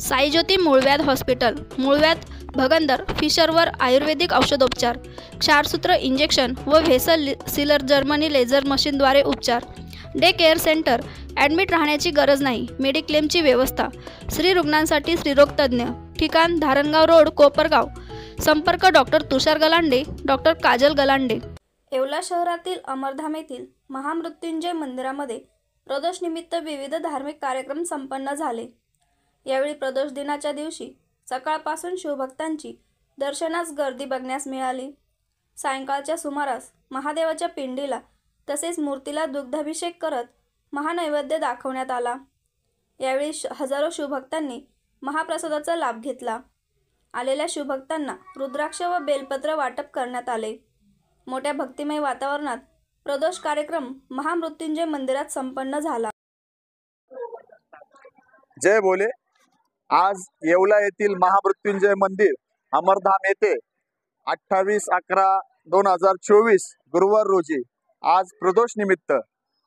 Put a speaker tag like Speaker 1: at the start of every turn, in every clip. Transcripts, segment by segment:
Speaker 1: साईज्योती मूळव्याध हॉस्पिटल, मूळव्याध, भगंदर, फिशरवर आयुर्वेदिक औषधोपचार, क्षारसूत्र इंजेक्शन व व्हेसल सीलर जर्मनी लेझर मशीनद्वारे उपचार, डे केअर सेंटर, ॲडमिट राहण्याची गरज नाही, मेडिक्लेमची व्यवस्था, स्त्री रुग्णांसाठी स्त्रीरोग तज्ज्ञ, ठिकाण धारणगाव रोड, कोपरगाव, संपर्क डॉक्टर तुषार गलांडे, डॉक्टर काजल गलांडे। येवला शहरातील अमरधाम येथील महामृत्युंजय मंदिरामध्ये प्रदोषनिमित्त विविध धार्मिक कार्यक्रम संपन्न झाले। यावेळी प्रदोष दिनाच्या दिवशी सकाळपासून शिवभक्तांची दर्शनास गर्दी बघण्यास मिळाली। सायंकाळच्या सुमारास महादेवाच्या पिंडीला तसेच मूर्तीला दुग्धाभिषेक करत महानैवेद्य दाखवण्यात आला। यावेळी हजारो शिवभक्तांनी महाप्रसादाचा लाभ घेतला। आलेल्या शिवभक्तांना रुद्राक्ष व बेलपत्र वाटप करण्यात आले। मोठ्या भक्तिमय वातावरणात प्रदोष कार्यक्रम महामृत्युंजय मंदिरात संपन्न झाला।
Speaker 2: जय बोले। आज येवला येथील महामृत्युंजय मंदिर अमरधाम येथे 28/11/2024 गुरुवार रोजी आज प्रदोष निमित्त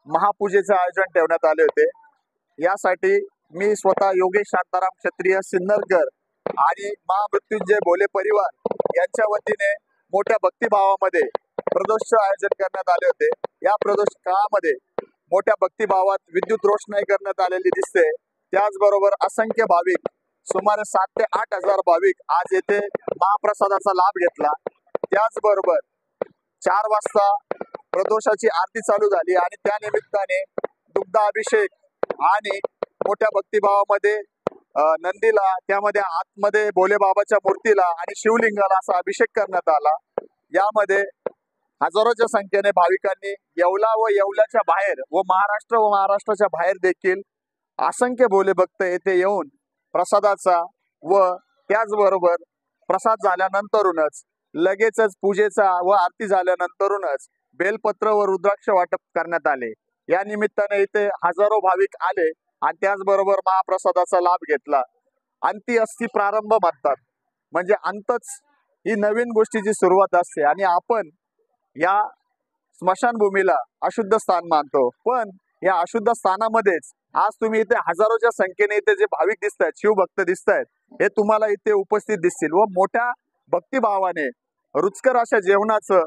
Speaker 2: महापूजेचे आयोजन ठेवण्यात आले होते। यासाठी मी स्वतः योगेश शांताराम क्षत्रिय सिन्नरकर आणि महामृत्युंजय बोले परिवार यांच्या वतीने मोठ्या भक्तिभावामध्ये प्रदोषचे आयोजन करण्यात आले होते। या प्रदोष काळामध्ये मोठ्या भक्तिभावात विद्युत रोषणाई करण्यात आलेली दिसते। त्याचबरोबर असंख्य भाविक, सुमारे 7 ते 8 हजार भाविक आज येथे महाप्रसादाचा लाभ घेतला। त्याचबरोबर 4 वाजता प्रदोषाची आरती चालू झाली आणि त्या निमित्ताने दुग्धाभिषेक आणि मोठ्या भक्तिभावामध्ये नंदीला, त्यामध्ये आतमध्ये भोले बाबाच्या मूर्तीला आणि शिवलिंगाला असा अभिषेक करण्यात आला। यामध्ये हजारोच्या संख्येने भाविकांनी येवला व येवल्याच्या बाहेर व महाराष्ट्राच्या बाहेर देखील असंख्य भोले भक्त येथे येऊन प्रसादाचा व त्याचबरोबर प्रसाद झाल्यानंतरूनच लगेचच पूजेचा व आरती झाल्यानंतरूनच बेलपत्र व रुद्राक्ष वाटप करण्यात आले। या निमित्ताने इथे हजारो भाविक आले आणि त्याचबरोबर महाप्रसादाचा लाभ घेतला। अंती असती प्रारंभ म्हणतात, म्हणजे अंतच ही नवीन गोष्टीची सुरुवात असते आणि आपण या स्मशानभूमीला अशुद्ध स्थान मानतो, पण या अशुद्ध स्थानामध्येच आज तुम्ही इथे हजारोच्या संख्येने इथे जे भाविक दिसत आहेत, शिवभक्त दिसत आहेत, हे तुम्हाला इथे उपस्थित दिसतील व मोठ्या भक्तिभावाने रुचकर अशा जेवणाचं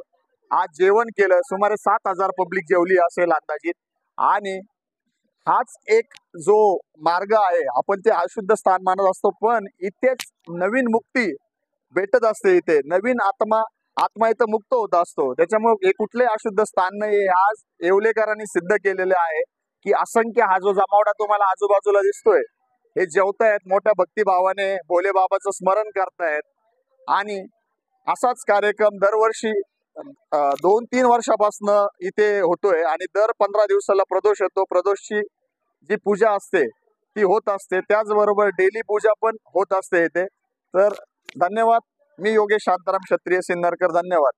Speaker 2: आज जेवण केलं। सुमारे 7,000 पब्लिक जेवली असेल अंदाजित। आणि हाच एक जो मार्ग आहे, आपण ते अशुद्ध स्थान मानत असतो, पण इथेच नवीन मुक्ती भेटत असते। इथे नवीन आत्मा इथं मुक्त होत असतो। त्याच्यामुळे हे कुठले अशुद्ध स्थान नाही, आज येवलेकरांनी सिद्ध केलेले आहे की असंख्य हा जो जमावडा तुम्हाला आजूबाजूला दिसतोय, हे जेवतायत, मोठ्या भक्तिभावाने भोले बाबाचं स्मरण करतायत। आणि असाच कार्यक्रम दरवर्षी 2-3 वर्षापासून इथे होतोय आणि दर 15 दिवसाला प्रदोष येतो। प्रदोषची जी पूजा असते ती होत असते, त्याचबरोबर डेली पूजा पण होत असते इथे। तर धन्यवाद। मी योगेश शांताराम क्षत्रिय सिन्नरकर, धन्यवाद।